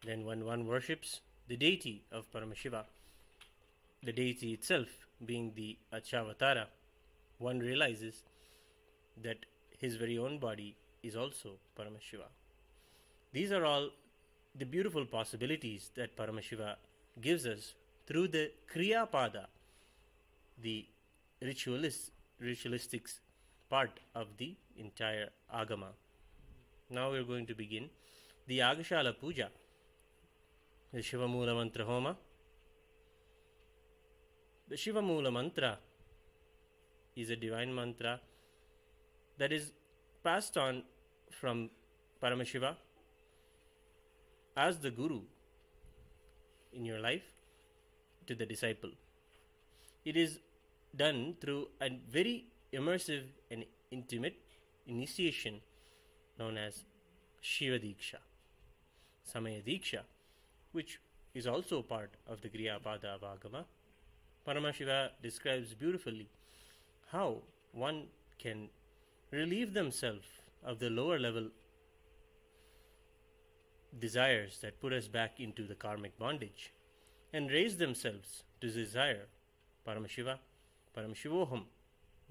Then when one worships the deity of Paramashiva, the deity itself being the Achavatara, one realizes that his very own body is also Paramashiva. These are all the beautiful possibilities that Paramashiva gives us through the Kriya Pada, the ritualistic part of the entire Agama. Now we are going to begin the Yagashala Puja, the Shivamula Mantra Homa. The Shivamula Mantra is a divine mantra that is passed on from Paramashiva as the Guru in your life to the disciple. It is done through a very immersive and intimate initiation known as Shiva Diksha, Samaya Diksha, which is also part of the Kriya Pada of Agama. Paramashiva describes beautifully how one can relieve themselves of the lower level desires that put us back into the karmic bondage and raise themselves to desire Paramashiva, Paramashivoham,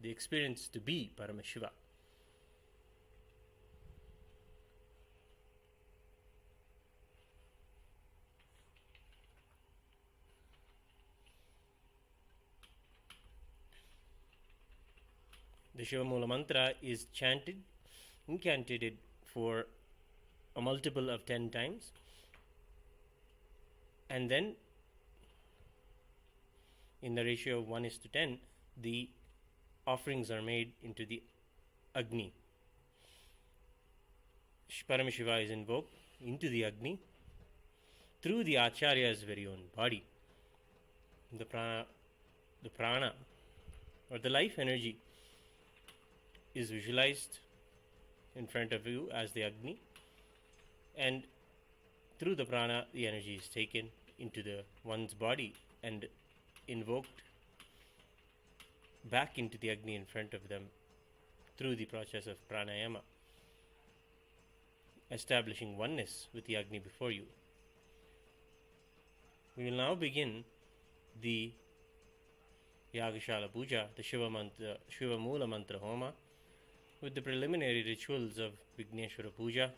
the experience to be Paramashiva. The Shivamula mantra is incantated for a multiple of 10 times, and then in the ratio of 1:10, the offerings are made into the Agni. Paramashiva is invoked into the Agni through the Acharya's very own body. The prana or the life energy is visualized in front of you as the Agni, and through the prana the energy is taken into one's body and invoked back into the Agni in front of them through the process of pranayama, establishing oneness with the Agni before you. We will now begin the Yagashala Puja, the Shiva Mula Mantra Homa, with the preliminary rituals of Vigneshwara Puja,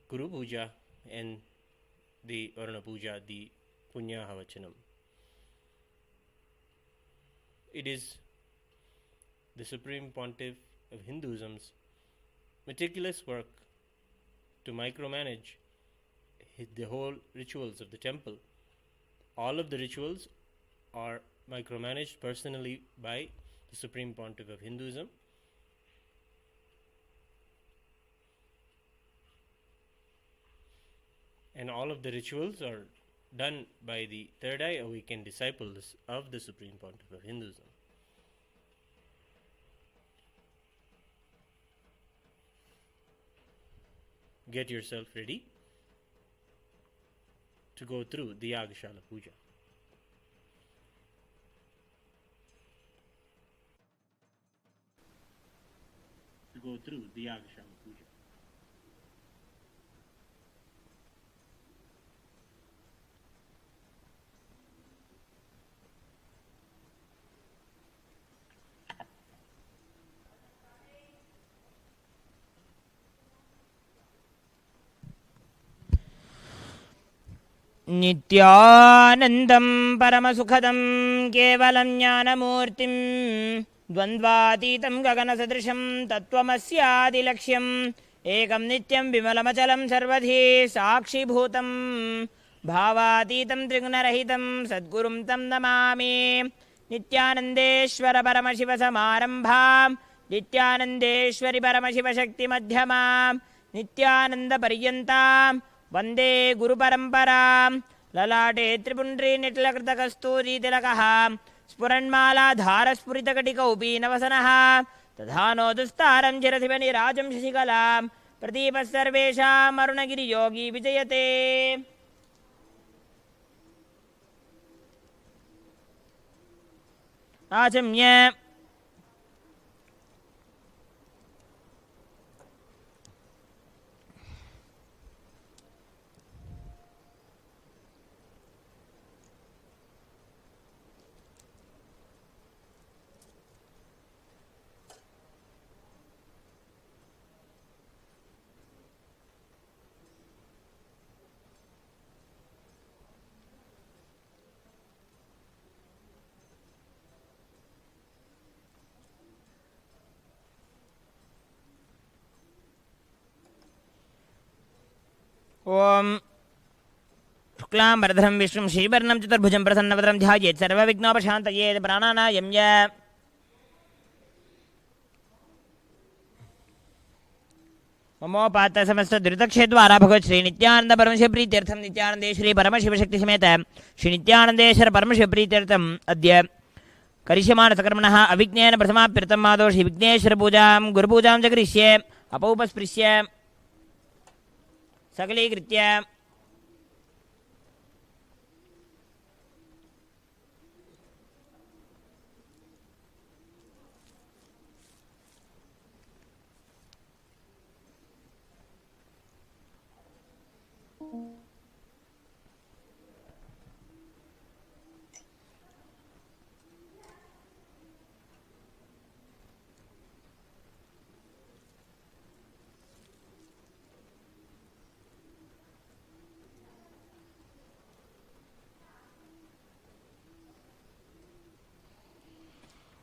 Guru Puja, and the Varuna Puja, the Punyahavachanam. It is the Supreme Pontiff of Hinduism's meticulous work to micromanage the whole rituals of the temple. All of the rituals are micromanaged personally by the Supreme Pontiff of Hinduism. And all of the rituals are done by the third eye awakened disciples of the Supreme Pontiff of Hinduism. Get yourself ready to go through the Yagashala Puja. नित्यानन्दं परमसुखदं केवलं ज्ञानमूर्तिं द्वन्द्वातीतं गगनसदृशं तत्त्वमस्यादिलक्ष्यम् एकं नित्यं विमलमचलं सर्वधी साक्षिभूतं भावातीतं त्रिगुणरहितं सद्गुरुं तं नमामि नित्यानन्देश्वर परमशिवसमारम्भां नित्यानन्देश्वरि परमशिवशक्तिमध्यमां नित्यानन्दपर्यन्तां वन्दे गुरुपरम्परां ललाटे त्रिपुण्ड्री निट्लकृतकस्तूरीतिलकः स्फुरन्मालाधारस्फुरितकटिकौपीनवसनः तथा नोदुस्तारं चिरधिपनिराजं शशिकलां प्रदीपः सर्वेषाम् अरुणगिरियोगी विजयते आचम्य ओम शुक्लांबरधरं विष्णुं श्रीवर्णं चतुर्भुजं प्रसन्नवदनं ध्यायेत् सर्वविघ्नोपशान्तये प्राणानायम्य ममोपात समस्त दुरितक्षेद्वारा भगवत् श्री नित्यानंद परमशिव प्रीत्यर्थं नित्यानंदे श्री परमशिव शक्ति समेत श्री नित्यानंदेश्वर परमशिव प्रीत्यर्थम् अद्य करिष्यमाण सकर्मणः अविज्ञेन प्रथमाप्यर्थं मादो श्री विघ्नेश्वर पूजां गुरुपूजां च करिष्ये अपौपस्पृश्य सकलीकृत्य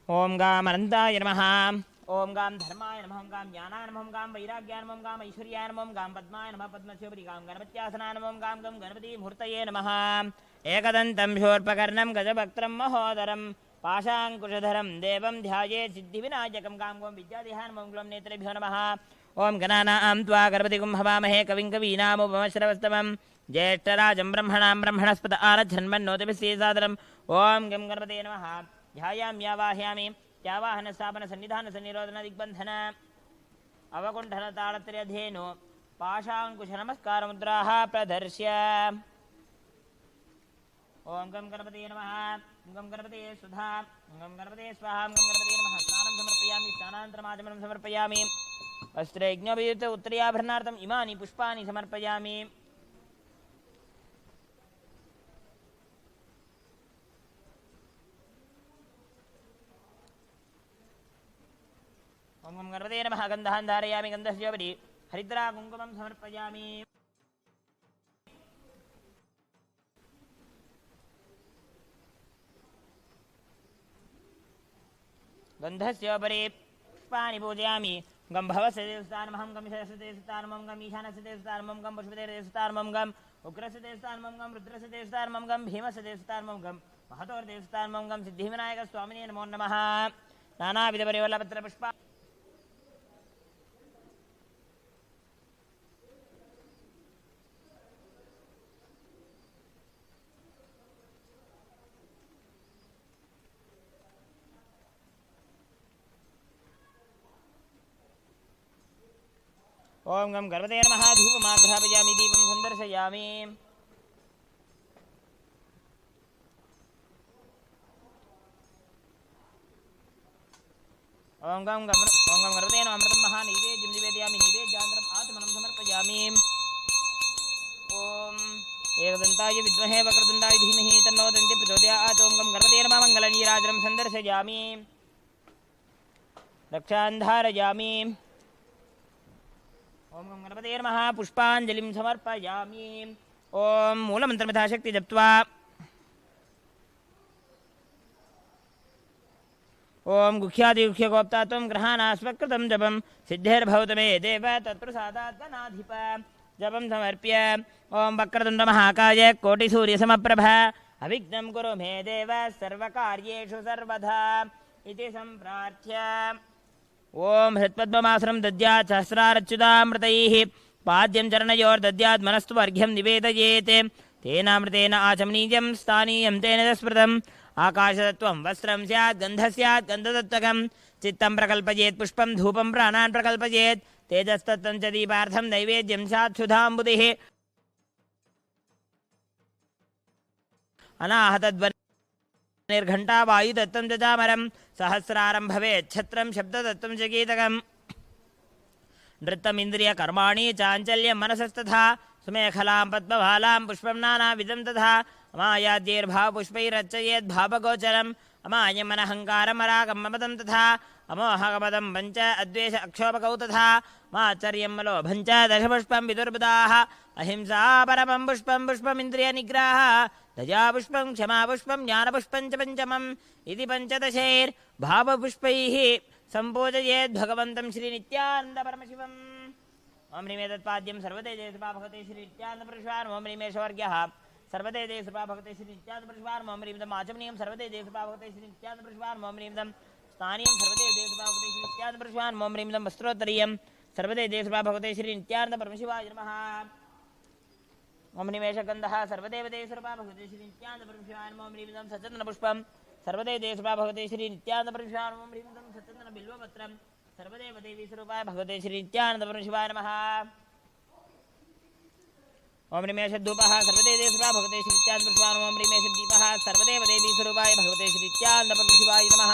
ओम गाम अनंताय नमः ओम गाम धर्माय नमः ओम गाम ज्ञानाय नमः ओम गाम वैराग्याय नमः ओम गाम ऐश्वर्याय नमः ओम गाम पद्माय नमः पद्मस्योपरि गाम गणपत्यासनाय नमः ओम गाम गम गणपति मूर्तये नमः एकदन्तं शूर्पकर्णं गजवक्त्रं महोदरं पाशाङ्कुशधरं देवं ध्यायेत् सिद्धिविनायकं गाम गोम विद्यादेहाय नमः ओम ग्लौं नेत्रेभ्यो नमः ओम गणानां त्वा गणपतिगुं हवामहे कविं कवीनामुपमश्रवस्तमं ज्येष्ठराजं ब्रह्मणां ब्रह्मणस्पत आरच्छन्मन्नोतिभिस्सेसादरम् ओम गं गणपते नमः ध्यायाम्यावाह्यामि त्यावाहन स्थापन सन्निधान सन्निरोधन दिग्बंधन अवकुंठन ताड़त्रयधेनु पाशांकुश नमस्कार मुद्राः प्रदर्श्य ओम गं गणपते नमः गं गणपते सुधा गं गणपते स्वाहा गं गणपते नमः स्नानं समर्पयामि स्नानान्तरमाचमनं समर्पयामि वस्त्रयज्ञोपयुक्त उत्तरीयाभरणार्थम् इमानि पुष्पाणि समर्पयामि ओम गं गणपते नमः गन्धान् धारयामि गन्धस्योपरि हरिद्रा कुङ्कुमं समर्पयामि गन्धस्योपरि पुष्पाणि पूजयामि गं भवस्य देवस्थानमहं गं शस्य देवस्थानमं गम् ईशानस्य देवस्थानमं गं पशुपतेः देवस्थानमं गम् उग्रस्य देवस्थानमं गं रुद्रस्य देवस्थानमं गं भीमस्य देवस्थानमं गं महतोर्देवस्थानमं गं सिद्धिविनायकस्वामिने नमो नमः नानाविधपरिवल्लपत्रपुष्पा ओम गं गणपते नमः धूपमाघ्रापयामि दीपं सन्दर्शयामि ओम गं गणपते नमः अमृतं महानैवेद्यं निवेदयामि नैवेद्यान्तरम् आत्मनं समर्पयामि ओम एकदन्ताय विद्महे वक्रतुण्डाय धीमहि तन्नो दन्ति प्रचोदयात् ओम गं गणपते नमः मङ्गलनीराजनं सन्दर्शयामि रक्षां धारयामि ओम गं गणपते नमः पुष्पाञ्जलिं समर्पयामि ओम मूलमन्त्रं यथाशक्ति जप्त्वा ओम गुह्यादिगुह्यगोप्ता त्वं ग्रहाणास्वकृतं जपं सिद्धिर्भवतु मे देव तत्प्रसादात् गणाधिप जपं समर्प्य ओम वक्रतुण्डमहाकाय कोटिसूर्यसमप्रभ अविघ्नं कुरु मे देव सर्वकार्येषु सर्वदा इति सम्प्रार्थ्य ओम हृत्पद्ममासनं दद्यात् सहस्रारच्युतामृतैः पाद्यं चरणयोर्दद्यात् मनस्तु अर्घ्यं निवेदयेत् तेनामृतेन आचमनीयं स्थानीयं तेन स्मृतम् आकाशतत्त्वं वस्त्रं स्यात् गन्धः स्यात् गन्धतत्त्वकं चित्तं प्रकल्पयेत् पुष्पं धूपं प्राणान् प्रकल्पयेत् तेजस्तत्त्वं च दीपार्थं नैवेद्यं स्यात् सुधाम्बुधिः अनाहतद्वर् निर्घण्टा वायुतत्त्वं च चामरं सहस्रारं भवेत् छत्रं शब्दतत्त्वं च गीतकम् नृत्तमिन्द्रियकर्माणि चाञ्चल्यं मनसस्तथा सुमेखलां पद्मभालां पुष्पं नानाविधं तथा अमायाद्यैर्भावपुष्पैरर्चयेत् भावगोचरम् अमायमनहङ्कारमरागं ममदं तथा अमोहकमदं पञ्च अद्वेष अक्षोभकौ तथा माचर्यं मलोभं च दशपुष्पं विदुर्बुधाः अहिंसा परमं पुष्पं पुष्पमिन्द्रियनिग्रहः दयापुष्पं क्षमापुष्पं ज्ञानपुष्पं च पञ्चमम् इति पञ्चदशैर्भावपुष्पैः सम्पूजयेत् भगवन्तं श्रीनित्यानन्दपरमशिवम् ओम ह्रीमे तत्पाद्यं सर्वदे देशपा भगवते श्री नित्यानंद परमेश्वर ओम ह्रीमेश्वर्यः सर्वदे देशपा भगवते श्री नित्यानंद परमेश्वर ओम ह्रीमदम् आचमनीयं सर्वदे देशपा भगवते श्री नित्यानंद परमेश्वर ओम ह्रीमदम् स्थानीयं सर्वदे देशपा भगवते श्री नित्यानंद परमेश्वर ओम ह्रीमदम् वस्त्रोत्तरीयं सर्वदे देशपा भगवते श्री नित्यानंद परमशिवाय नमः ओम ह्रीमेशगन्धः सर्वदेव देशपा भगवते श्री नित्यानंद परमेश्वर ओम ह्रीमदम् सचन्दनपुष्पं सर्वदे देशपा भगवते श्री नित्यानंद परमेश्वर ओम ह्रीमदम् सचन्दनबिल्वपत्रं सर्वदेव देवी स्वरूपाय भगवते श्री नित्यानंद परमेश्वराय नमः ओम ह्रीमेश धूपः सर्वदे देशपा भगवते श्री नित्यानंद परमेश्वर ओम ह्रीमेश दीपः सर्वदेव देवी स्वरूपाय भगवते श्री नित्यानंद परमेश्वराय नमः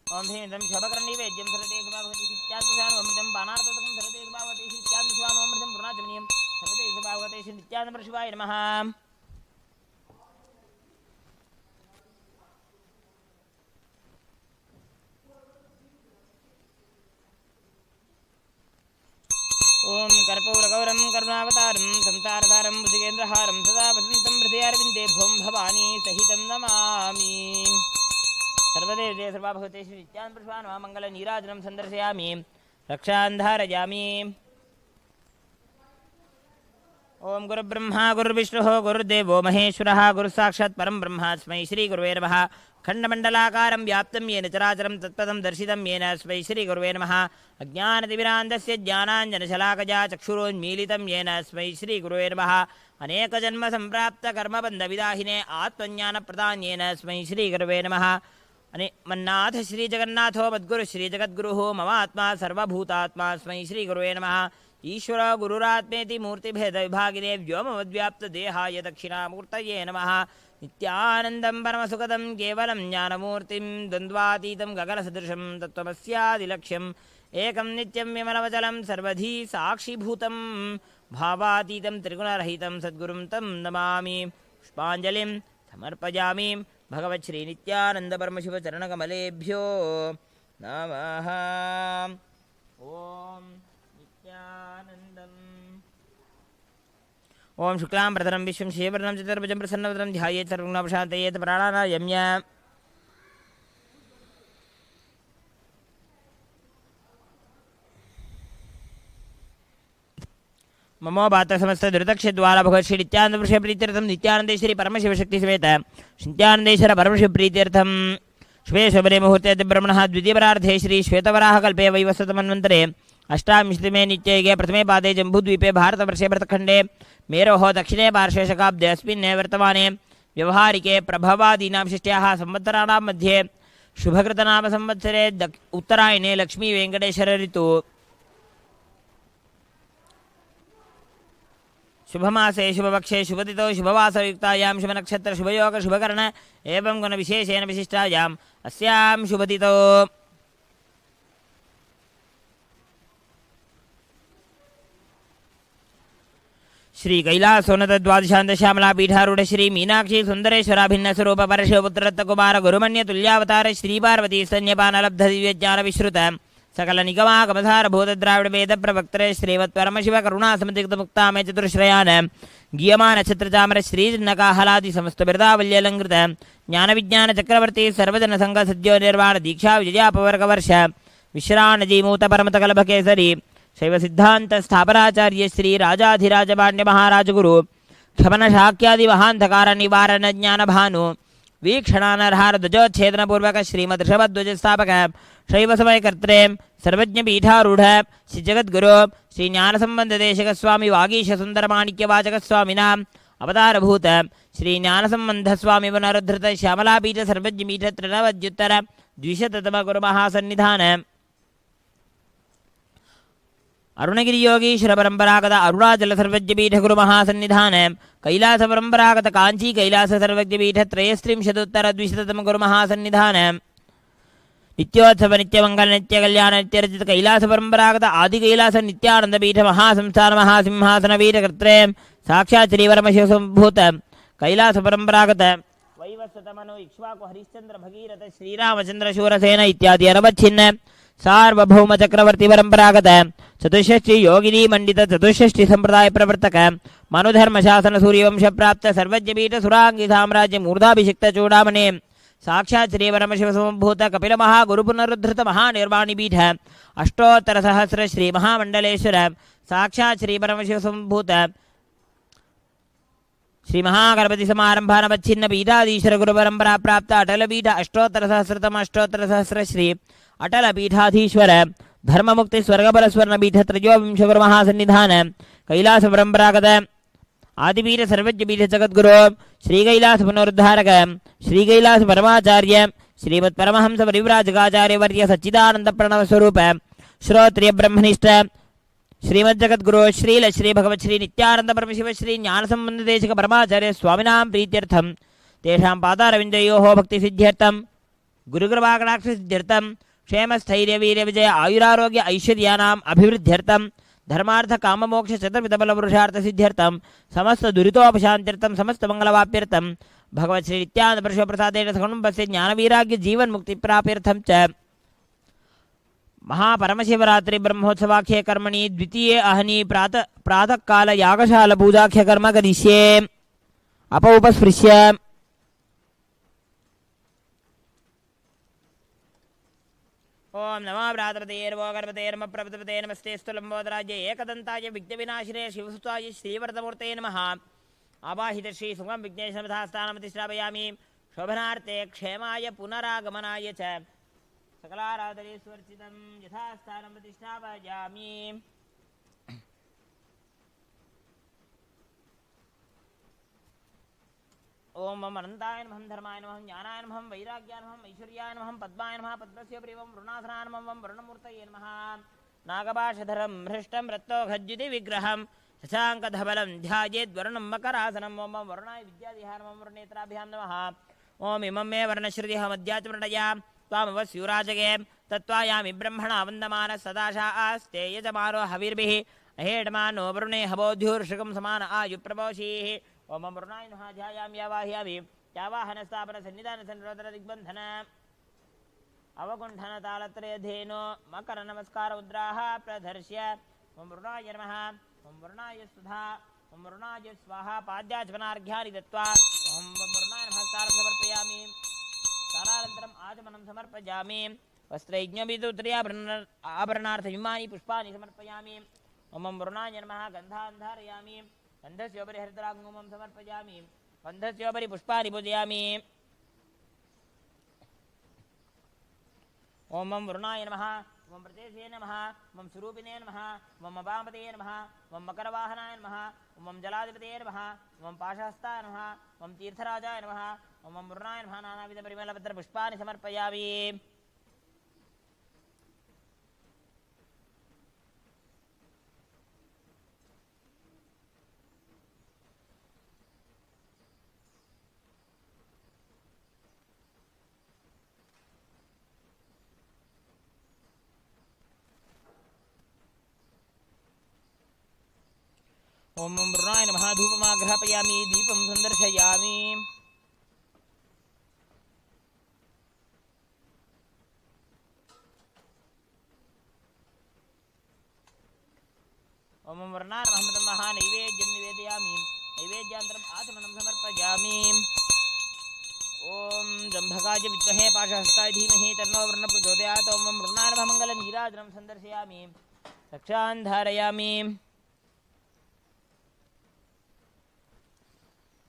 ओम ह्रीमदं शोभकर्णीवेद्यं सर्वदे देशपा भगवते श्री नित्यानंद परमेश्वर ओम ह्रीमदं बाणार्थकं सर्वदे देशपा भगवते श्री नित्यानंद परमेश्वर ओम ह्रीमदं पूर्णाचमनीयं सर्वदे देशपा भगवते श्री नित्यानंद परमेश्वराय नमः ओम कर्पूरगौरं करुणावतारं संसारसारं भुजगेन्द्रहारं सदा वसन्तं हृदयारविन्दे भुवं भवानी सहितं नमामि सर्वदेव जय सर्वा भगवते श्री नित्यानंद परमेश्वर नमः मङ्गलनीराजनं सन्दर्शयामि रक्षां धारयामि ओम गुरुब्रह्मा गुरुविष्णुः गुरुदेवो महेश्वरः गुरुसाक्षात् परं ब्रह्म तस्मै श्रीगुरुवे नमः खण्डमण्डलाकारं व्याप्तं येन चराचरं तत्पदं दर्शितं येन तस्मै श्रीगुरुवे नमः अज्ञानतिमिरान्धस्य ज्ञानाञ्जनशलाकया चक्षुरोन्मीलितं येन तस्मै श्रीगुरुवे नमः अनेकजन्मसम्प्राप्तकर्मबन्धविदाहिने आत्मज्ञानप्रदान येन तस्मै श्रीगुरुवे नमः मन्नाथ श्रीजगन्नाथो मद्गुरु श्रीजगद्गुरुः मम आत्मा सर्वभूतात्मा तस्मै श्रीगुरुवे नमः ईश्वर गुरुरात्मेति मूर्तिभेद विभागिने व्योमवद्व्याप्तदेहाय दक्षिणामूर्तये नमः नित्यानन्दं परमसुखदं केवलं ज्ञानमूर्तिं द्वन्द्वातीतं गगनसदृशं तत्त्वमस्यादिलक्ष्यम् एकं नित्यं विमलवचलं सर्वधी साक्षिभूतं भावातीतं त्रिगुणरहितं सद्गुरुं तं नमामि पुष्पाञ्जलिं समर्पयामि भगवच्छ्रीनित्यानन्दपरमशिवचरणकमलेभ्यो नमः ओम ओम शुक्लां प्रधरं विश्वं श्रीवर्णं चतुर्भुजं प्रसन्नवदनं ध्यायेत् सर्वविघ्नोपशान्तयेत् प्राणानायम्य ममो बात समस्त दुरितक्षद्वारा भगवत् श्री नित्यानंद प्रीत्यर्थं नित्यानंदेश्वरी परमशिवशक्तिसमेत नित्यानंदेश्वर परमशिव प्रीत्यर्थं शुभे शुभरे मुहूर्ते ब्रह्मणः द्वितीयपरार्धे श्री श्वेतवराहकल्पे वैवस्वतमन्वन्तरे अष्टाविंशतिमे नित्ययुगे प्रथमे पादे जम्बूद्वीपे भारतवर्षे भरतखण्डे मेरोः दक्षिणे पार्श्वे शकाब्दे अस्मिन् वर्तमाने व्यवहारिके प्रभवादीनां षष्ट्याः संवत्सराणां मध्ये शुभकृतनाम संवत्सरे उत्तरायणे लक्ष्मी वेङ्कटेश्वर ऋतु शुभमासे शुभपक्षे शुभतिथौ शुभवासरयुक्तायां शुभनक्षत्र शुभयोग शुभकर्ण एवं गुणविशेषेण विशिष्टायाम् अस्यां शुभतिथौ श्री कैलासोन्नत द्वादशान्त श्यामला पीठारूढ़ श्री मीनाक्षी सुंदरेश्वराभिन्न स्वरूप परशिवपुत्ररत्न कुमार गुरुमन्य तुल्यावतार श्री पार्वती स्तन्यपान लब्ध दिव्य ज्ञान विश्रुत सकल निगमागमधार भूत द्राविड वेद प्रवक्तरे श्रीमत् परमशिव करुणा समतिक्त मुक्तामे चतुर्श्रयान गीयमान नक्षत्र चामर श्री नकाहलादि समस्त बिरदावल्यलंकृत ज्ञान विज्ञान चक्रवर्ती सर्वजन संघ सद्यो निर्वाण दीक्षा विजयापवर्ग वर्ष विश्राणजी मूत परमत कलभ केसरी शैव सिद्धांत स्थापनाचार्य श्री राजाधिराज पांड्य महाराज गुरु क्षमन शाक्यादि महांधकार निवारण ज्ञान भानु वीक्षणानरहार ध्वजोच्छेदन पूर्वक श्रीमद ऋषभध्वज स्थापक शैव समय कर्त्रे सर्वज्ञ पीठारूढ़ श्री जगद्गुरु श्री ज्ञान संबंध देशक स्वामी वागीश सुंदर माणिक्य वाचक स्वामिना अवतारभूत श्री ज्ञान संबंध स्वामी पुनरुद्धृत श्यामलापीठ सर्वज्ञ पीठ त्रिनवद्युत्तर द्विशततम गुरु महासन्निधान अरुणगिरी योगीश्वर परंपरागत अरुणाचल सर्वज्ञपीठ गुरु महासन्निधान कैलास परंपरागत कांची कैलास सर्वज्ञपीठ त्रयस्त्रिंशदुत्तर द्विशततम गुरु महासन्निधान नित्योत्सव नित्यमंगल नित्य कल्याण नित्यरचित कैलास परंपरागत आदि कैलास नित्यानंद पीठ महासंस्थान महासिंहासन पीठ कर्त्रे साक्षात् श्री परमशिव संभूत कैलास परंपरागत वैवस्वतमनु इक्ष्वाकु हरिश्चंद्र भगीरथ श्रीरामचंद्र शूरसेन इत्यादि अनवच्छिन्न सार्वभौम चक्रवर्ती परंपरागत चतुष्षष्टि योगिनी मंडित चतुष्षष्टि संप्रदाय प्रवर्तक मनुधर्म शासन सूर्यवंश प्राप्त सर्वज्ञ पीठ सुरांगी साम्राज्य मूर्धाभिषिक्त चूड़ामणि साक्षात् श्री परमशिव समभूत कपिल महागुरु पुनरुद्धृत महानिर्वाणी पीठ अष्टोत्तर सहस्र श्री महामंडलेश्वर साक्षात् श्री परमशिव समभूत श्री महागणपति समारंभ नवच्छिन्न पीठाधीश्वर गुरु परंपरा प्राप्त अटल पीठ अष्टोत्तर सहस्रतम अष्टोत्तर सहस्र श्री अटल पीठाधीश्वर धर्म मुक्ति स्वर्गबल स्वर्ण पीठ त्रयोविंश गुरु महासन्निधान कैलास परंपरागत आदिपीठ सर्वज्ञ पीठ जगद्गुरु श्री कैलास पुनरुद्धारक श्री कैलास परमाचार्य श्रीमत् परमहंस परिव्राजकाचार्य वर्य सच्चिदानंद प्रणव स्वरूप श्रोत्रिय ब्रह्मनिष्ठ श्रीमज्जगद्गुरु श्रील श्री भगवत् श्री नित्यानंद परमशिव श्री ज्ञान संबंध देशिक परमाचार्य स्वामिनां प्रीत्यर्थम तेषां पादारविन्दयोः भक्ति सिद्ध्यर्थम गुरुकृपा कटाक्ष सिद्ध्यर्थम क्षेम स्थैर्य वीर विजय आयुरारोग्य ऐश्वर्यानाम् अभिवृद्ध्यर्थम धर्मार्थ काम मोक्ष चतुर्विध बल पुरुषार्थ सिद्ध्यर्थम समस्त दुरितोपशांत्यर्थम समस्त मंगलवाप्यर्थम भगवत् श्री नित्यानंद परमशिव प्रसादेन सकुटुम्बस्य ज्ञान वैराग्य जीवन मुक्ति प्राप्त्यर्थम च महापरमशिवरात्रि ब्रह्मोत्सवाख्य कर्मणि द्वितीये अहनि प्रातः काल यागशाला पूजाख्य कर्म करिष्ये उपस्पृश्य ओम नमः भ्रातृपतेर्वो गर्भतेर्म प्रभृतपते नमस्तेस्तु लंबोदराय एकदंताय विघ्नविनाशिने शिवसुताय श्रीवरदमूर्ते नमः आवाहित श्री सुगम विघ्नेशमथास्थानमतिश्रापयामि शोभनार्थे क्षेमाय पुनरागमनाय च सकलाराधनेश्वर्चितं यथास्थानं प्रतिष्ठापयामि ओम मम अनंताय नमः धर्माय नमः ज्ञानाय नमः वैराग्याय नमः ऐश्वर्याय नमः पद्माय नमः पद्मस्य प्रियं वरुणासनाय नमः वरुणमूर्तये नमः नागपाशधरं हृष्टं रत्तोखज्जुति विग्रहं शशाङ्कधवलं ध्यायेद्वरुणं मकरासनं ओम वरुणाय विद्याधिहाय नमः वरुणेत्राभ्यां नमः ओम इमं मे वर्णश्रुतिः मध्याचमृतया त्वामवस्युराजगे तत्त्वायामि ब्रह्मणा वन्दमान सदाशा आस्ते यजमानो हविर्भिः अहेडमानो वरुणे हवोद्युर्षिकं समान आयुप्रभोषीः ओम वरुणाय नमः ध्यायामि यावाह्यामि यावाहनस्थापन सन्निधान सन्निरोधन दिग्बन्धन अवगुण्ठन तालत्रयधेनो मकर नमस्कार मुद्राः प्रदर्श्य ओम वरुणाय नमः ओम वरुणाय सुधा ओम वरुणाय स्वाहा पाद्याचमनार्घ्यानि दत्त्वा ओम वरुणाय नमः सारं समर्पयामि सारानन्तरम् आचमनं समर्पयामि वस्त्रयज्ञविदुत्तरीयाभरणार्थयुमानि पुष्पाणि समर्पयामि ओम वरुणाय नमः गन्धान् धारयामि गन्धस्योपरि हरिद्राङ्गुमं समर्पयामि गन्धस्योपरि पुष्पाणि पूजयामि ओम वरुणाय नमः ओम प्रतेशे नमः ओम स्वरूपिणे नमः ओम अपामपते नमः ओम मकरवाहनाय नमः ओम जलाधिपते नमः ओम पाशहस्ताय नमः ओम तीर्थराजाय नमः ओम वरुणाय नमः नानाविधपरिमलपत्रपुष्पाणि समर्पयामि ओम वरुणाय नमः धूपमाग्रहपयामि दीपं सन्दर्शयामि ओम वरुणाय नमः नैवेद्यं निवेदयामि नैवेद्यान्तरम् आचमनं समर्पयामि ओम जम्भकाय विद्महे पाशहस्ताय धीमहि तन्नो वरुणः प्रचोदयात् ओम वरुणाय नमः मङ्गलनीराजनं सन्दर्शयामि रक्षान् धारयामि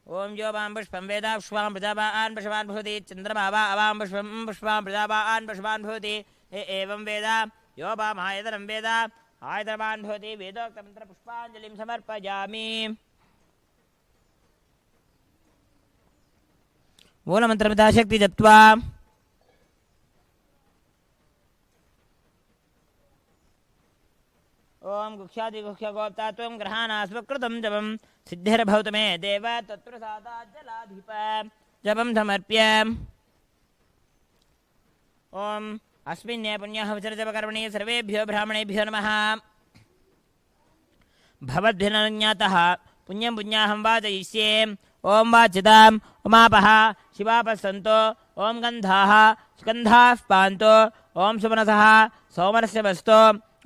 ओम जो वां पुष्पं वेदा पुष्पां प्रजावान् पुष्पान् भवति चन्द्रमा वा अवां पुष्पं पुष्पां प्रजावान् पुष्पान् भवति एवं वेद यो वामायतनं वेद आयतनवान् भवति वेदोक्तमन्त्र पुष्पाञ्जलिं समर्पयामि मूलमन्त्रमिताशक्ति जप्त्वा ओम गुह्यादिगुह्यगोप्ता त्वं ग्रहाणास्वकृतं जपं सिद्धिर्भवतु मे देव तत्प्रसादाज्जलाधिप जपं समर्प्य ओम अस्मिन् पुण्यः वचनजपकर्मणि सर्वेभ्यो ब्राह्मणेभ्यो नमः भवद्भिर्नज्ञातः पुण्यं पुण्याहं वाचयिष्ये ఓం వాచ్యతాం ఉమాపః శివాపः సంతో ఓం గంధాః సుగంధాః పాంతో ఓం సుమనసః సోమనస్య వస్తో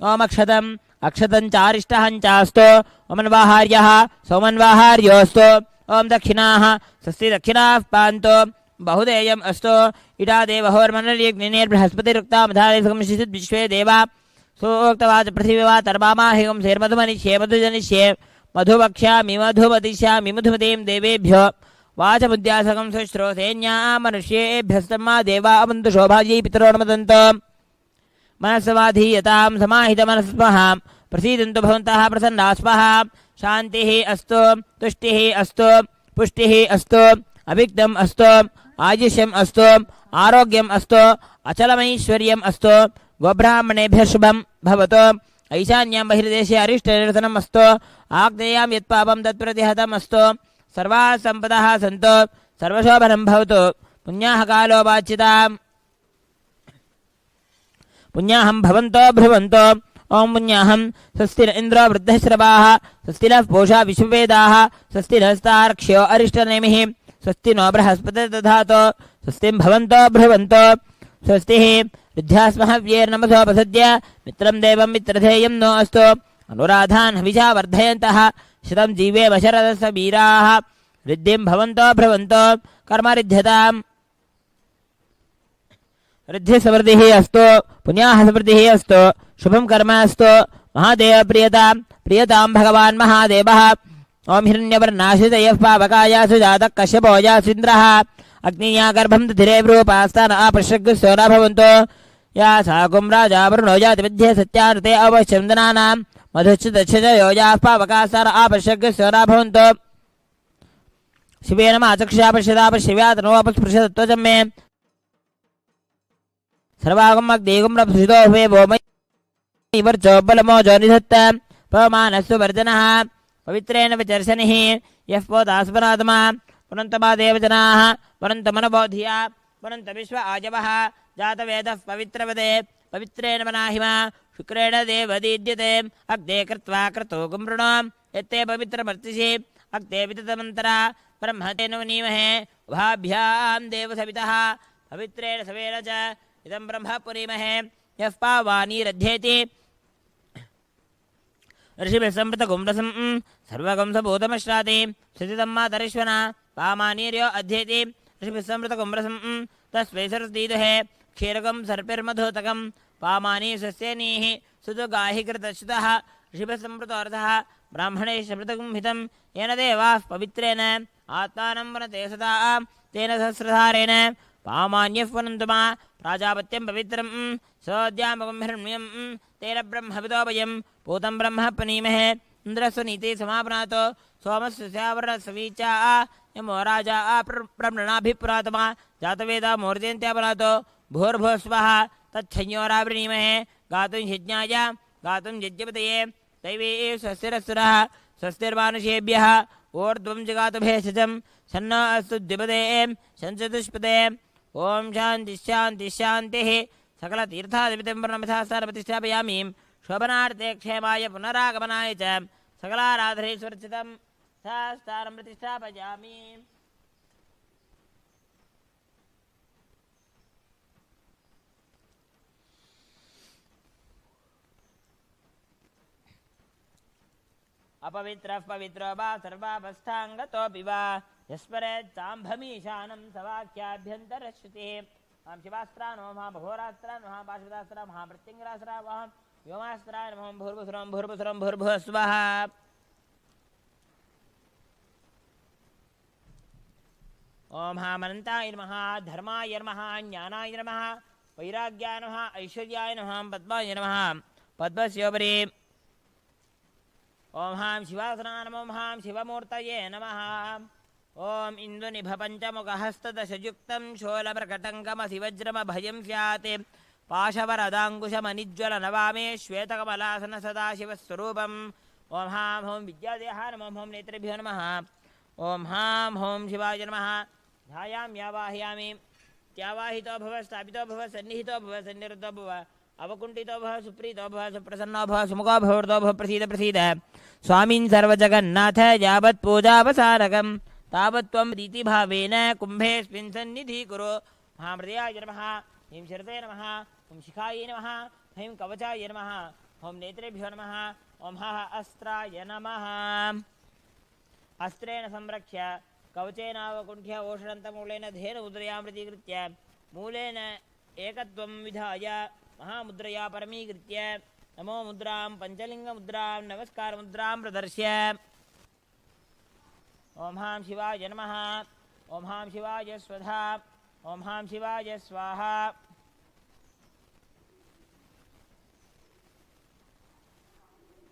ఓం అక్షతం అక్షతం చారిష్టహం చాస్తో ఓమన్వాహార్యః సోమన్వాహార్యోస్తో ఓం దక్షిణాః స్వస్తి దక్షిణాః పాంతో బహుదేయం అస్తో ఇడా దేవహోర్మనర్యగ్నిర్బృహస్పతిరుక్తామధానిసంశిషిత్ విశ్వే దేవా సూక్తవాచ పృథివీవా తర్వామాహిగం శైర్మధుమనిష్యే మధుజనిష్యే మధువక్ష్యామి మధుమతిష్యామి మధుమతీం దేవేభ్యో వాచముద్యాసకం సుశ్రోసేన్యా మనుష్యేభ్యస్తమ్మా దేవా అవంతు శోభాజీ పితరోన్మదంతో మనస్సమాధీయతాం సమాహితమనస్మః ప్రసీదంతు భవంతః ప్రసన్నాస్మః శాంతిః అస్తు తుష్టిః అస్తు పుష్టిః అస్తు అవిఘ్నం అస్తు ఆయుష్యం అస్తు ఆరోగ్యం అస్తు అచలమైశ్వర్యం అస్తు గోబ్రాహ్మణేభ్యः శుభం భవతు ఈశాన్యాం బహిర్దేశే అరిష్టనిరసనం అస్తు ఆగ్నేయాం యత్పాపం తత్ప్రతిహతం అస్తు సర్వాः సంపదः సంతు సర్వశోభనం భవతు పుణ్యాః కాలో వాచ్యతాం పుణ్యాహం భవంతో భ్రువంతో ఓం పుణ్యాహం స్వస్తి ఇంద్రో వృద్ధశ్రవాः స్వస్తి నః పూషా విశ్వవేదాः స్వస్తి నస్తార్క్ష్యో అరిష్టనేమిః స్వస్తి నో బృహస్పతిర్దధాతు స్వస్తిం భవంతో భ్రువంతో స్వస్తి విద్యాస్మహవ్యేర్నమసోపసద్య మిత్రం దేవం మిత్రధేయం నో అస్తు అనురాధాన్ హవిషా వర్ధయంతః శతం జీవేమ శరదస్య వీరాः రిద్ధిం భవంతో భ్రువంతో కర్మరిద్ధ్యతాం రిద్ధి సమృద్ధిः అస్తు పుణ్యాః సమృద్ధిः అస్తు శుభం కర్మ అస్తు మహాదేవ ప్రియతాం భగవాన్ మహాదేవः ఓం హిరణ్యవర్ణాశ్రితయః పావకాయాసు జాతః కశ్యపోయాసింద్రः అగ్నియా గర్భం దధిరే రూపాస్తాన ఆపశ్యగ్సోనా భవంతో యా సాకుం రాజా వరుణో జాతి విద్యే సత్యానృతే అవశ్యందనానాం మధుశ్చితచ్చ యోజాః పావకాస్తాన ఆపశ్యగ్సోనా భవంతో శివేన మాచక్షా పశ్యదాపశ్యవ్యాతనో అపస్పృశతత్వజం మే सर्वागम अग्निगम रभसितो हुए भोमय वर्चो बलमोजो निधत्त पवमानस्सु वर्जनः पवित्रेण विचर्षनिः यः पोदास्परात्मा पुनन्तमा देवजनाः पुनन्तमनबोधिया पुनन्त विश्व आजवः जातवेदः पवित्रवदे पवित्रेण मनाहिमा शुक्रेण देवदीद्यते अग्ने कृत्वा क्रतो गुमृणो यत्ते पवित्रमर्तिषि अग्ने विततमन्तरा ब्रह्मतेन वनीमहे उभाभ्यां देवसवितः पवित्रेण सवेन च इदं ब्रह्म पुरीमहे यः पावानीरध्येति ऋषिभिः संवृतगुंरसं सर्वगं सबूतमश्राति स्थितं मातरिश्वना पामानीर्यो अध्येति ऋषिभिः संवृतगुंरसं तस्मै सरस्तीदुहे क्षीरकं सर्पिर्मधुतकं पामानी सस्यनीः सुदुगाहि कृतश्रुतः ऋषिभिः संवृतोऽर्थः ब्राह्मणैः समृतगुं हितं येन देवाः पवित्रेण आत्मानं वनते सदा तेन सहस्रधारेण पामान्यः वनन्तुमा प्राजापत्यं पवित्रं सोऽद्यामगं हिरण्यं तेन ब्रह्मविदोभयं पूतं ब्रह्म पनीमहे इन्द्रस्य नीति समापनातो सोमस्य स्यावरणसवीचा यमो राजा प्रमृणाभिपुरातमा जातवेदा मूर्जयन्त्यापनातो भूर्भुवस्वः तच्छंयोरावृणीमहे गातुं यज्ञाय गातुं यज्ञपतये दैवे स्वस्तिरस्सुरः स्वस्तिर्मानुषेभ्यः ऊर्ध्वं जगातु भेषजं सन्नो अस्तु द्विपदे शंचतुष्पदे ओम शांति शांति शांति सकल तीर्थादिपितं वर्णमिथास्तान प्रतिष्ठापयामि शोभनार्थे क्षेमाय पुनरागमनाय च सकलाराधने सुरक्षितं स्थानं प्रतिष्ठापयामि अपवित्रः पवित्रो वा सर्वावस्थाङ्गतोऽपि वा यस्परेत् साम्भमीशानं सवाक्याभ्यन्तरश्रुतिः मां शिवास्त्रा नमो महाभघोरास्त्रा नमः पाशुदास्त्रा महामृत्युङ्गरास्त्रा वहं व्योमास्त्राय नमः भूर्भुसुरं भूर्भुसुरं भूर्भुवः स्वः ॐ महामनन्ताय नमः धर्माय नमः ज्ञानाय नमः वैराग्याय नमः ऐश्वर्याय नमः पद्माय नमः पद्मस्योपरि ओम हां शिवासना नमो हां शिवमूर्तये नमः ओम इन्दुनिभपञ्चमुखहस्तदशयुक्तं शोलप्रकटङ्कमसिवज्रमभयं स्यात् पाशवरदाङ्कुशमनिज्वलनवामे श्वेतकमलासन सदाशिवस्वरूपम् ओम हां हों विद्यादेहा नमो हों नेत्रेभ्यो नमः ओम हां हों शिवाय नमः ध्यायामि आवाहयामि त्यावाहितो भव स्थापितो भव सन्निहितो भव सन्निरुद्धो भव अवकुंठितो भव सुप्रीतो भव सुप्रसन्नो भव सुमुखो भवतो भव प्रसीद प्रसीद स्वामीन् सर्वजगन्नाथ यावत् पूजावसारकं तावत् त्वं प्रीतिभावेन कुम्भेऽस्मिन् सन्निधीकुरु। महामृदयाय नमः। ह्रीं शरते नमः। ॐ शिखायै नमः। ह्रीं कवचाय नमः। ॐ नेत्रेभ्यो नमः। ॐ अस्त्राय नमः। अस्त्रेण संरक्ष्य कवचेनावकुण्ठ्य ओषणन्तमूलेन धेन मुद्रयां प्रतीकृत्य मूलेन एकत्वं विधाय महामुद्रया परमीकृत्य नमो मुद्रां पञ्चलिङ्गमुद्रां नमस्कारमुद्रां प्रदर्श्य ॐ हां शिवाय नमः। ॐ हां शिवाय स्वधा। ॐ हां शिवाय स्वाहा।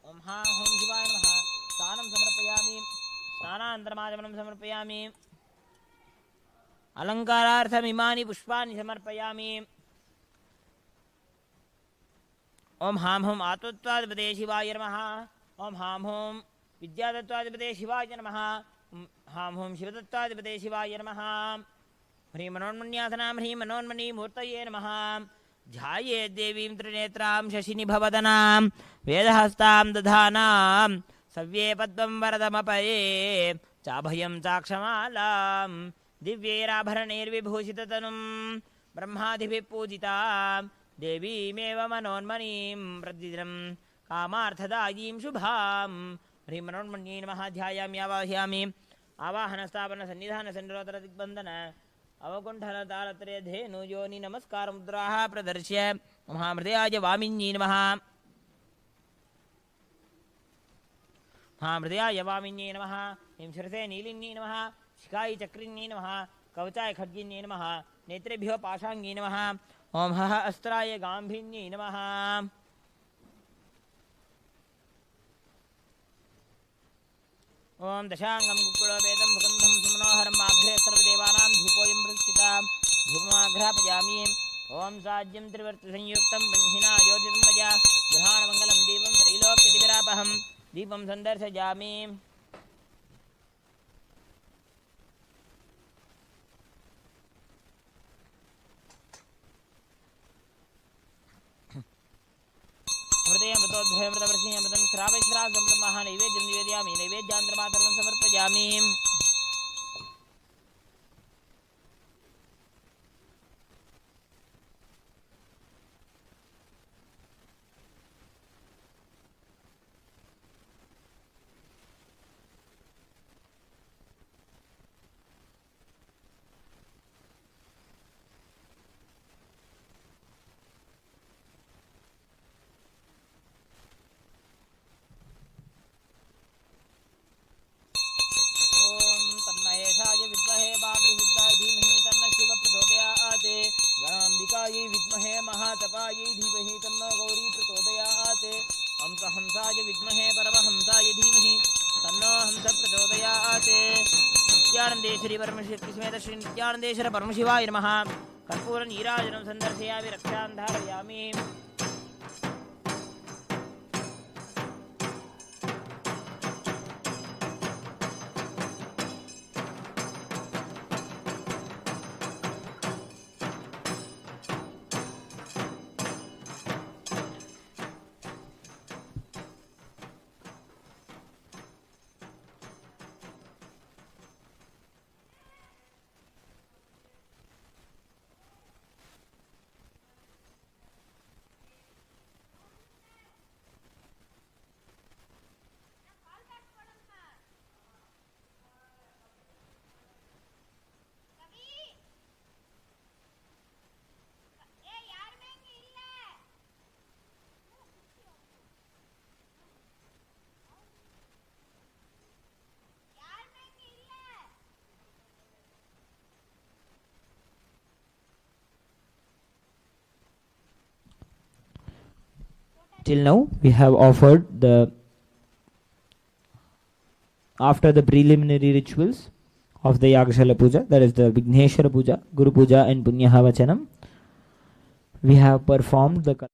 ॐ हां हूं शिवाय नमः। स्नानं समर्पयामि। स्नानान्तरमाचमनं समर्पयामि। अलङ्कारार्थमिमानि पुष्पाणि समर्पयामि। ॐ हां हूं आत्मत्वाधिपते शिवाय नमः। ॐ हां हूं विद्यातत्त्वाधिपते शिवाय नमः। हां हूं शिवतत्त्वाधिपते शिवाय नमः। ह्रीं मनोन्मन्यासनां ह्रीं मनोन्मणीमूर्तये नमः। ध्यायेद्देवीं त्रिनेत्रां शशिनिभवदनां वेदहस्तां दधानां सव्ये पद्मं वरदमपये चाभयं चाक्षमालां दिव्यैराभरणैर्विभूषिततनुं ब्रह्मादिभिः पूजितां देवीमेव मनोन्मणीं प्रतिदिनं कामार्थदायीं शुभां। ह्रीं मनोन्मण्यै नमः। ध्यायामि आवाहयामि। आवाहनस्थापनसन्निधानसन्निरोधनदिग्बन्धन अवकुण्ठनतालत्रय धेनु योनि नमस्कारमुद्राः प्रदर्श्य महामृदयाय वामिन्यै नमः। महामृदयाय वामिन्यै नमः। ह्रीं शिरसे नीलिन्यै नमः। शिखायै चक्रिन्यै नमः। कवचाय खड्गिन्यै नमः। नेत्रेभ्यो पाशाङ्ग्यै नमः। ॐ अस्त्राय गाम्भिन्यै नमः। ॐ दशाङ्गं कुक्कुलोपेतं सुगन्धं सुमनोहरं माघ्रे सर्वदेवानां धूपोऽयं प्रतिष्ठिता धूपमाघ्रापयामि। ॐ साज्यं त्रिवर्तिसंयुक्तं बह्निना योजितं मया गृहाणमङ्गलं दीपं त्रैलोक्यदिविरापहं दीपं सन्दर्शयामि। अमृतोद्भयमृतवर्षिणीमृतं श्रावश्रावं ब्रह्मः नैवेद्यं निवेदयामि। नैवेद्यान्तरमातरं समर्पयामि। गणाम्बिकायै विद्महे महातपायै धीमहि तन्नो गौरी प्रचोदयात्। हंसाय विद्महे परमहंसाय धीमहि तन्नो हंस प्रचोदयात्। नित्यानन्देश्वरी परमशक्तिसमेत श्री नित्यानन्देश्वर परमशिवाय नमः। कर्पूरनीराजनं सन्दर्शयामि। रक्षां धारयामि। Till now we have offered after the preliminary rituals of the Yagashala Puja, that is the Vigneshwara Puja, Guru Puja and Punyavachanam, we have performed the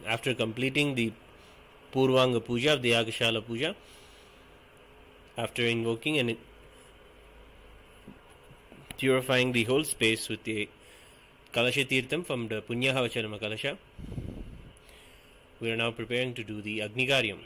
After completing the Purvanga Puja of the Yagashala Puja, after invoking and purifying the whole space with the Kalasha Tirtham from the Punyahavacharanama Kalasha, we are now preparing to do the Agnigaryam.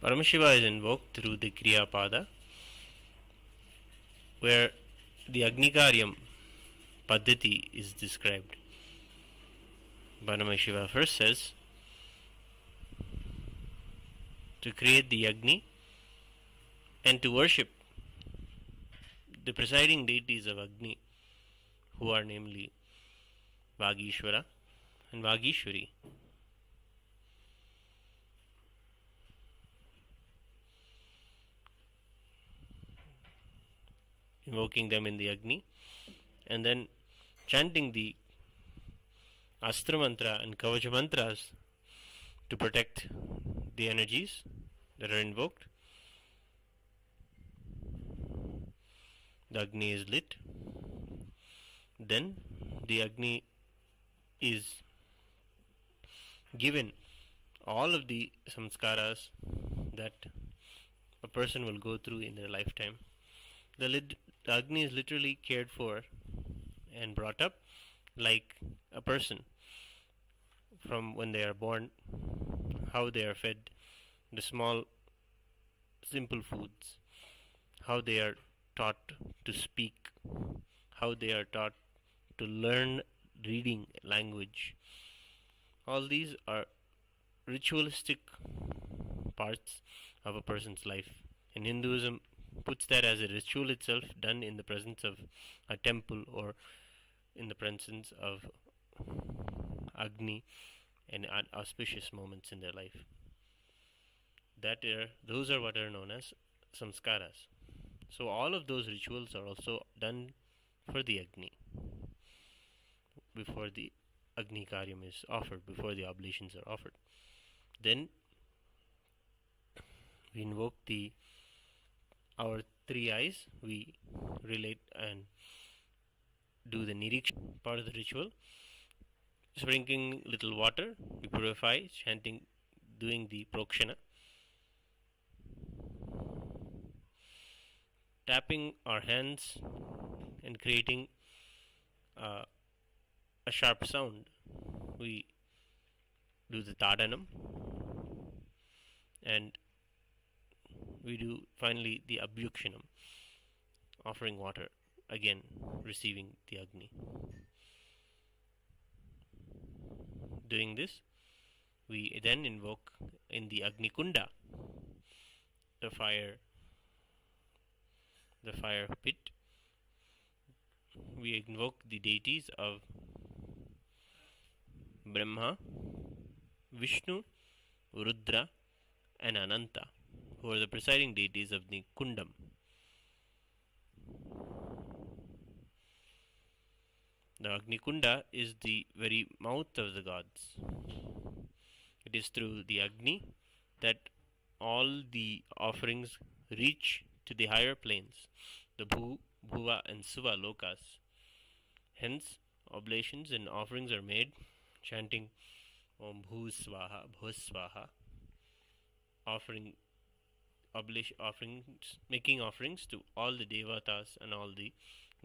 Paramashiva is invoked through the Kriya Pada, where the Agnigaryam Paddhati is described. Paramashiva first says to create the Agni and to worship the presiding deities of Agni, who are namely Vagishvara and Vagishwari. Invoking them in the Agni and then chanting the Astra Mantra and Kavacha Mantras to protect the energies that are invoked. The Agni is lit. Then the Agni is given all of the samskaras that a person will go through in their lifetime. The Agni is literally cared for and brought up like a person from when they are born, how they are fed the small simple foods, how they are taught to speak, how they are taught to learn reading language. All these are ritualistic parts of a person's life. And Hinduism puts that as a ritual itself, done in the presence of a temple or in the presence of Agni and auspicious moments in their life. Those are what are known as samskaras. So all of those rituals are also done for the Agni before the Agni Karyam is offered, before the oblations are offered. Then we invoke our three eyes. We relate and do the Niriksha part of the ritual. Sprinkling little water, we purify, chanting, doing the Prokshana. Tapping our hands and creating a sharp sound. We do the Tadanam and we do finally the Abhyukshanam, offering water, again receiving the Agni. Doing this, we then invoke in the Agni Kunda, the fire pit. We invoke the deities of Brahma, Vishnu, Rudra and Ananta, who are the presiding deities of the Kundam. The Agni Kunda is the very mouth of the gods. It is through the Agni that all the offerings reach to the higher planes, the Bhuva and Suva lokas. Hence, oblations and offerings are made, chanting Om Bhu Swaha, Bhu Swaha, making offerings to all the devatas and all the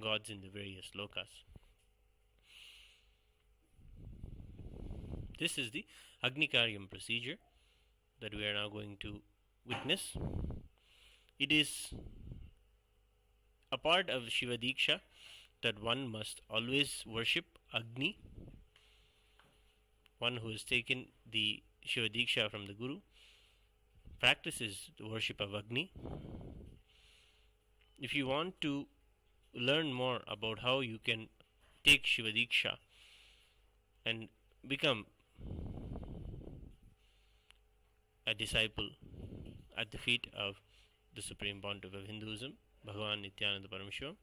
gods in the various lokas. This is the Agni-karyam procedure that we are now going to witness. It is a part of Shiva Diksha that one must always worship Agni. One who has taken the Shiva Diksha from the Guru practices the worship of Agni. If you want to learn more about how you can take Shiva Diksha and become a disciple at the feet of the Supreme Pontiff of Hinduism, Bhagavan Nithyananda Paramashivam.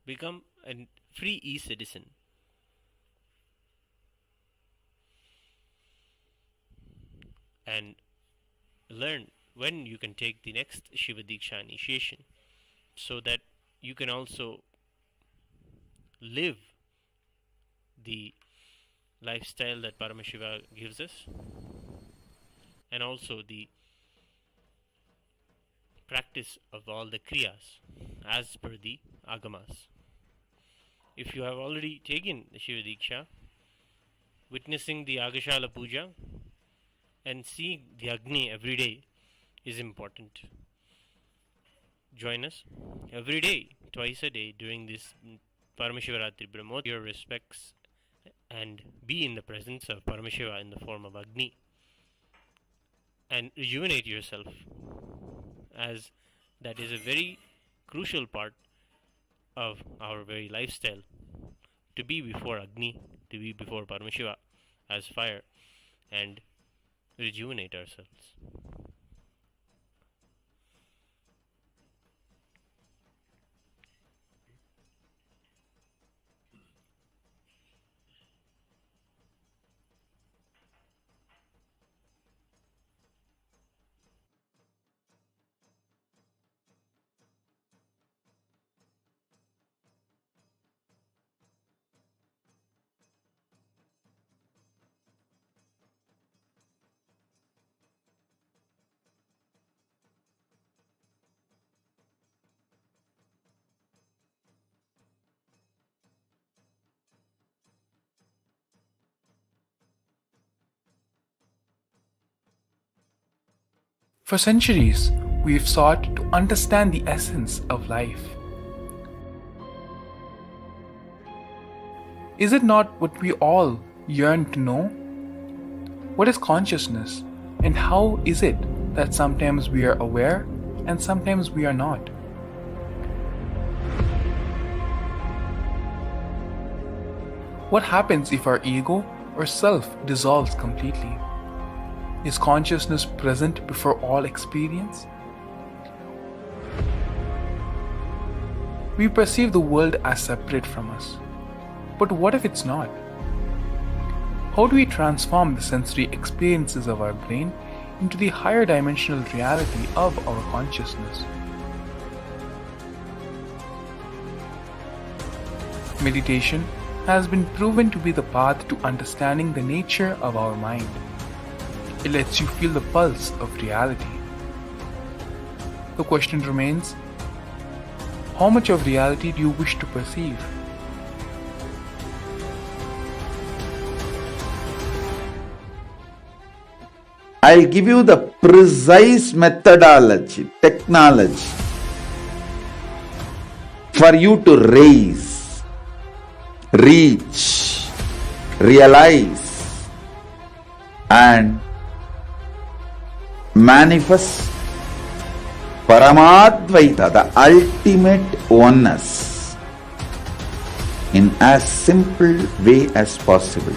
Become a free e-citizen. And learn when you can take the next Shiva Diksha initiation, so that you can also live the lifestyle that Paramashiva gives us, and also the practice of all the kriyas as per the agamas. If you have already taken the Shiva Diksha, witnessing the Agashala Puja and seeing the Agni every day is important. Join us every day, twice a day during this Paramashivaratri Brahmotsavam. Your respects and be in the presence of Paramashiva in the form of Agni and rejuvenate yourself, as that is a very crucial part of our very lifestyle, to be before Agni, to be before Paramashiva as fire, and rejuvenate ourselves. For centuries, we've sought to understand the essence of life. Is it not what we all yearn to know? What is consciousness, and how is it that sometimes we are aware and sometimes we are not? What happens if our ego or self dissolves completely? Is consciousness present before all experience? We perceive the world as separate from us. But what if it's not? How do we transform the sensory experiences of our brain into the higher dimensional reality of our consciousness? Meditation has been proven to be the path to understanding the nature of our mind. It lets you feel the pulse of reality. The question remains, how much of reality do you wish to perceive? I'll give you the precise methodology, technology for you to raise, reach, realize, and manifest Paramadvaita, the ultimate oneness, in as simple way as possible.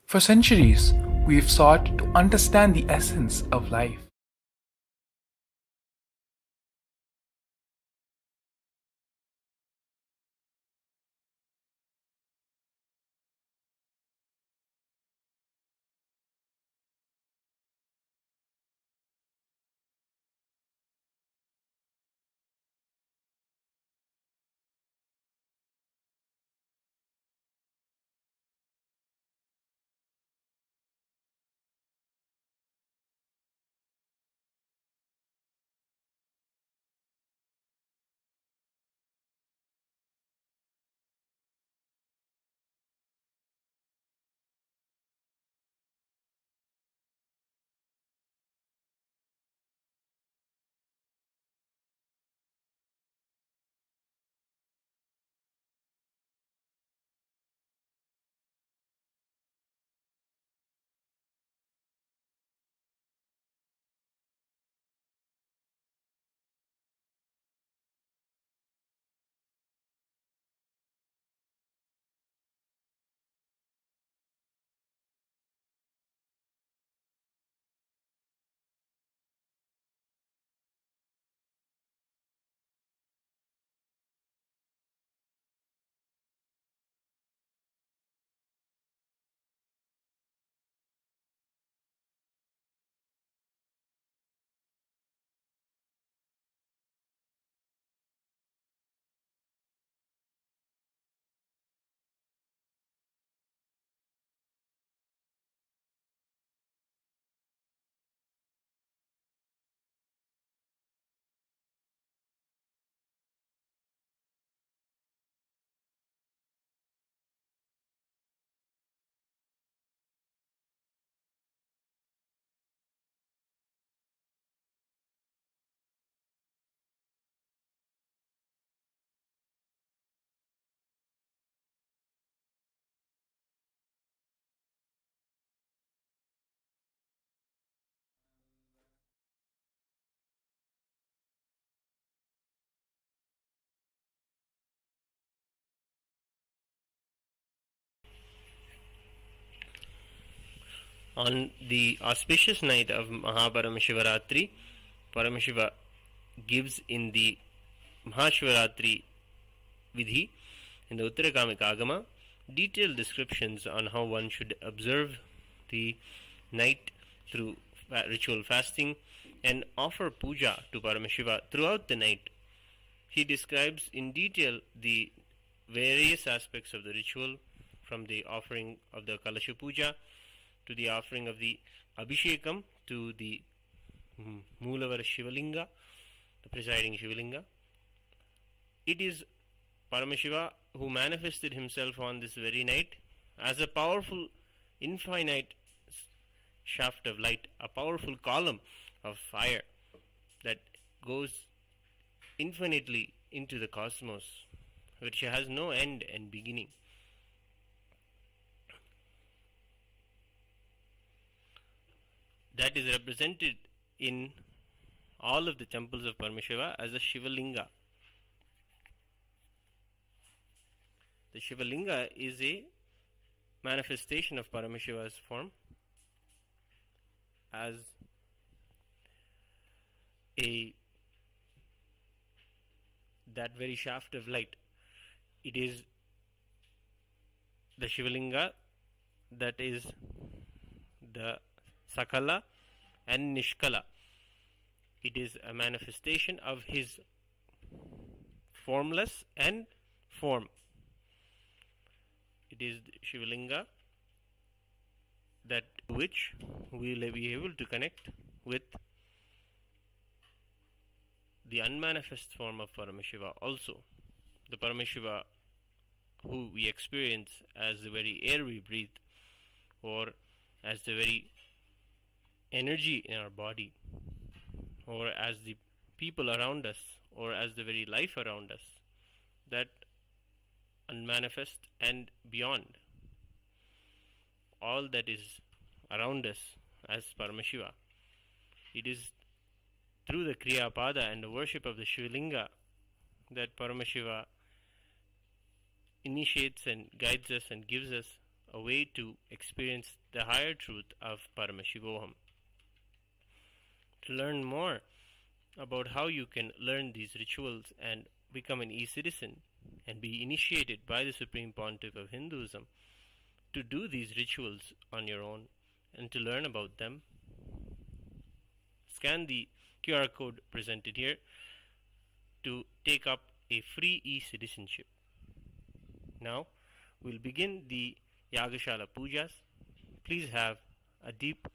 For centuries, we've sought to understand the essence of life. On the auspicious night of MahaParamashivaratri, Paramashiva gives in the Mahashivaratri Vidhi, in the Uttarakamika Agama, detailed descriptions on how one should observe the night through ritual fasting and offer puja to Paramashiva throughout the night. He describes in detail the various aspects of the ritual, from the offering of the Kalasha Puja to the offering of the Abhishekam to the Moolavara Shivalinga, the presiding Shivalinga. It is Paramashiva who manifested himself on this very night as a powerful, infinite shaft of light, a powerful column of fire that goes infinitely into the cosmos, which has no end and beginning. That is represented in all of the temples of Paramashiva as a Shivalinga. The Shivalinga is a manifestation of Paramashiva's form as that very shaft of light. It is the Shivalinga that is the Sakala and Nishkala. It is a manifestation of his formless and form. It is the Shivalinga that which we will be able to connect with the unmanifest form of Paramashiva also. The Paramashiva who we experience as the very air we breathe, or as the very energy in our body, or as the people around us, or as the very life around us, that unmanifest and beyond, all that is around us as Paramashiva. It is through the Kriya Pada and the worship of the Shivalinga that Paramashiva initiates and guides us and gives us a way to experience the higher truth of Paramashivoham. To learn more about how you can learn these rituals and become an e-citizen and be initiated by the Supreme Pontiff of Hinduism, to do these rituals on your own and to learn about them, scan the QR code presented here to take up a free e-citizenship. Now we'll begin the Yagashala Pujas. Please have a deep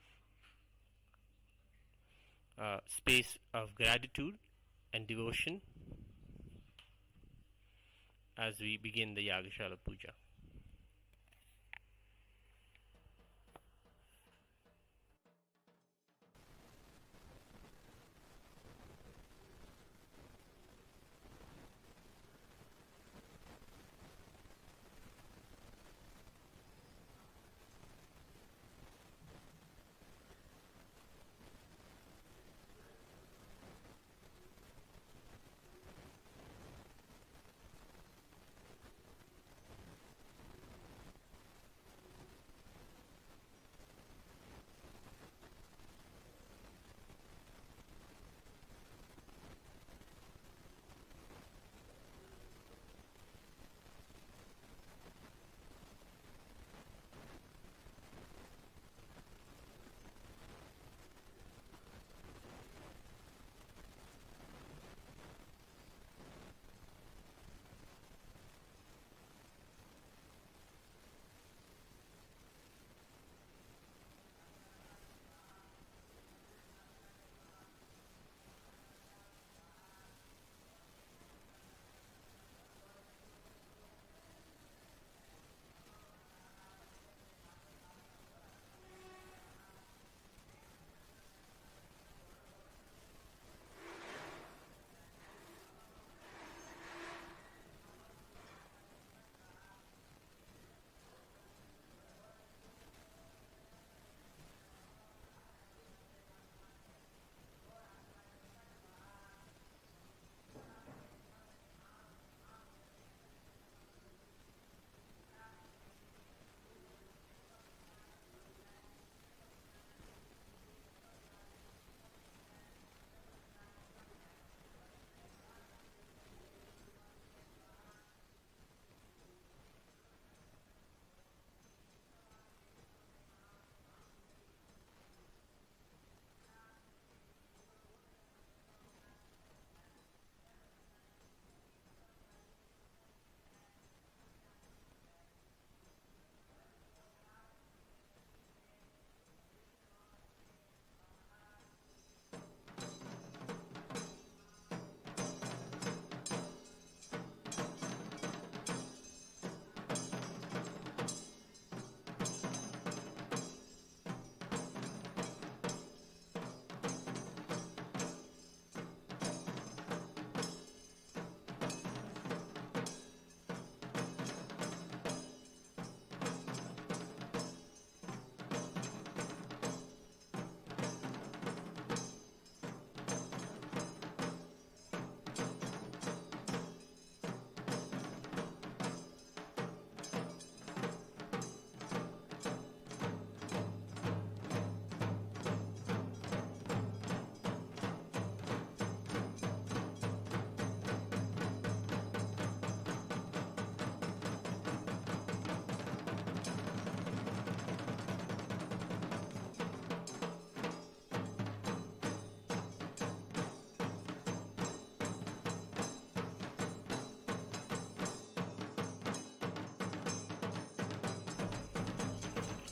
space of gratitude and devotion as we begin the Yagashala Puja.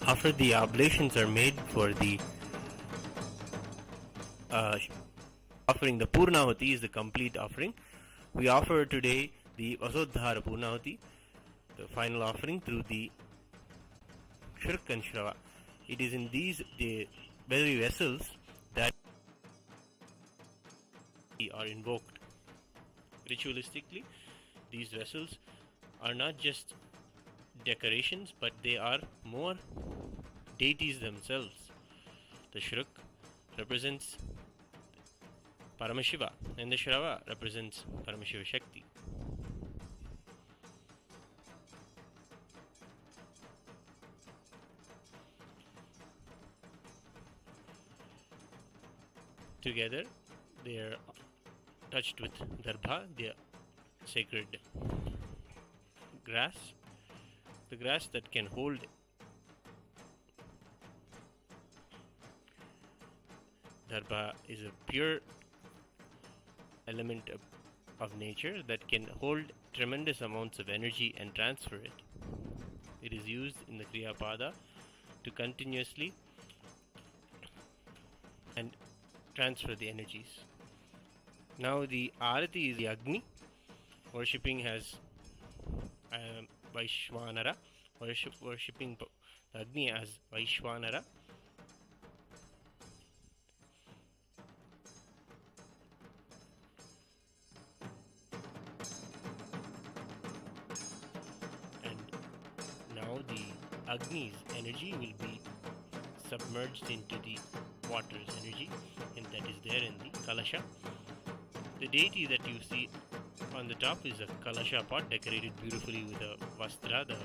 After the oblations are made for the offering, the Purnahuti is the complete offering. We offer today the Vasodhara Purnahuti, the final offering through the Shirk and Shrava. It is in these the very vessels that are invoked. Ritualistically, these vessels are not just decorations, but they are more deities themselves. The Shirk represents Paramashiva and the Shrava represents Paramashiva Shakti. Together they are touched with darbha, the sacred grass, the grass that can hold darbha is a pure element of nature that can hold tremendous amounts of energy and transfer it. It is used in the Kriya Pada to continuously and transfer the energies. Now the Arati is the Agni, worshipping as Vaishwanara, worshipping the Agni as Vaishwanara. And now the Agni's energy will be submerged into the water's energy, and that is there in the Kalasha. The deity that you see on the top is a Kalasha pot decorated beautifully with a Vastra, the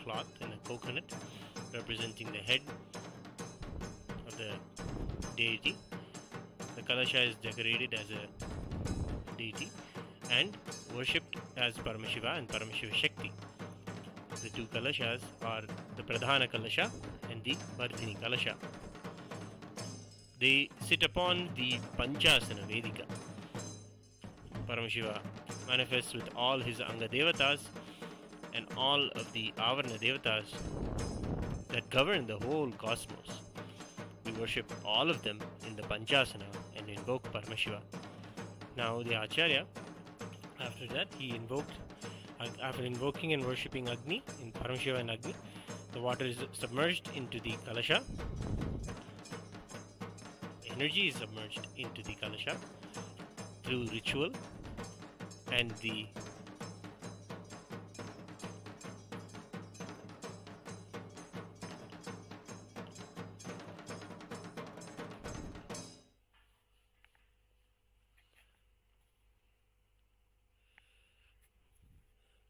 cloth, and a coconut representing the head of the deity. The Kalasha is decorated as a deity and worshipped as Paramashiva and Paramashiva Shakti. The two Kalashas are the Pradhana Kalasha and the Vardhini Kalasha. They sit upon the Panchasana Vedika. Paramashiva manifests with all his Anga Devatas and all of the Avarna Devatas that govern the whole cosmos. We worship all of them in the Panchasana and invoke Paramashiva. Now the Acharya, after that, after invoking and worshipping Agni, in Paramashiva and Agni, the water is submerged into the Kalasha. Energy is submerged into the Kalasha through ritual, and the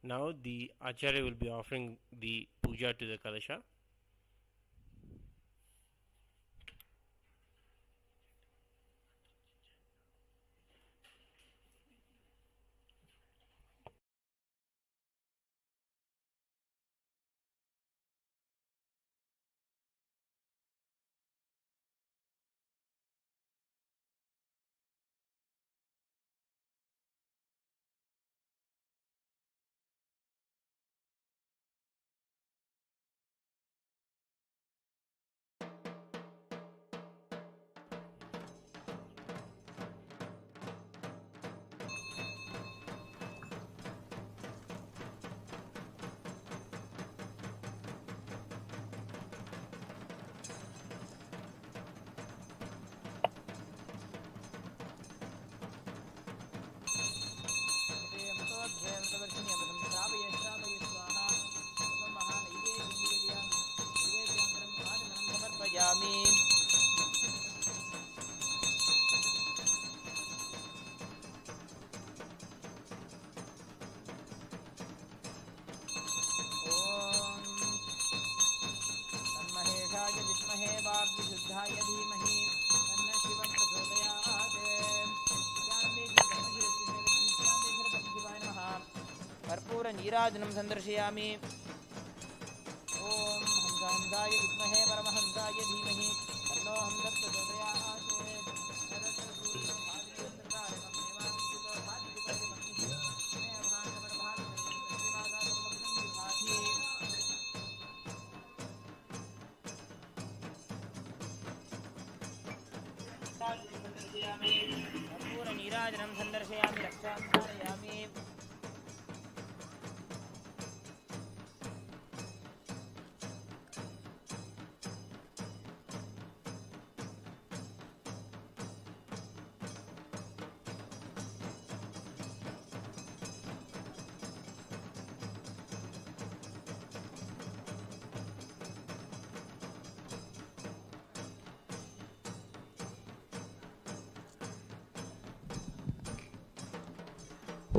now the Acharya will be offering the puja to the Kalasha. नीराजनं संदर्शयामि। ओम हंसाय विद्महे परमहंसाय धीमहि तन्नो हंसः प्रचोदयात्। कर्पूरनीराजनं सन्दर्शयामि रक्षां धारयामि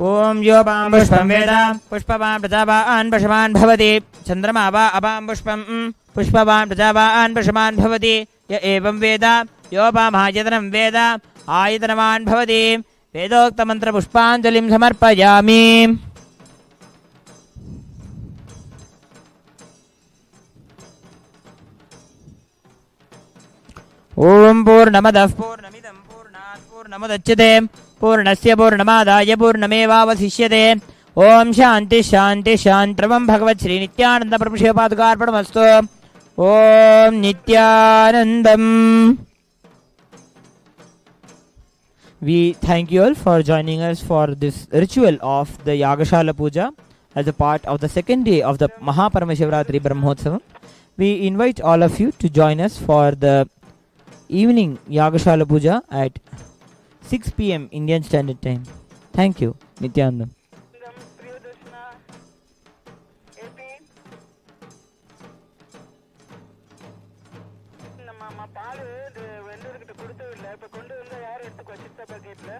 ओम यो पां पुष्पं वेद पुष्पवान् प्रजावान् पशवान् भवति चन्द्रमा वा अपां पुष्पं पुष्पवान् प्रजावान् पशवान् भवति य एवं वेद योपामायतनं वेद आयतनवान् भवति वेदोक्तमन्त्रपुष्पाञ्जलिं समर्पयामि ओम पूर्णमदः पूर्णमिदं पूर्णात् पूर्णमुदच्यते पूर्णस्य पूर्णमादाय पूर्णमेवावशिष्यते ओम शांति शांति शांत्रवं भगवत् श्री नित्यानंद प्रभु शिवपादुकार्पणमस्तु ओम Nityanandam. We thank you all for joining us for this ritual of the Yagashala Puja as a part of the second day of the MahaParamashivaratri Brahmotsavam. We invite all of you to join us for the evening Yagashala Puja at 6 p.m. Indian Standard Time. Thank you, Nithyananda. நம்ம பால் வெள்ளூர்கிட்ட கொடுத்தது இல்லை. இப்போ கொண்டு வந்து யாரும் எடுத்துக்கோ சித்த பக்கெட்டில்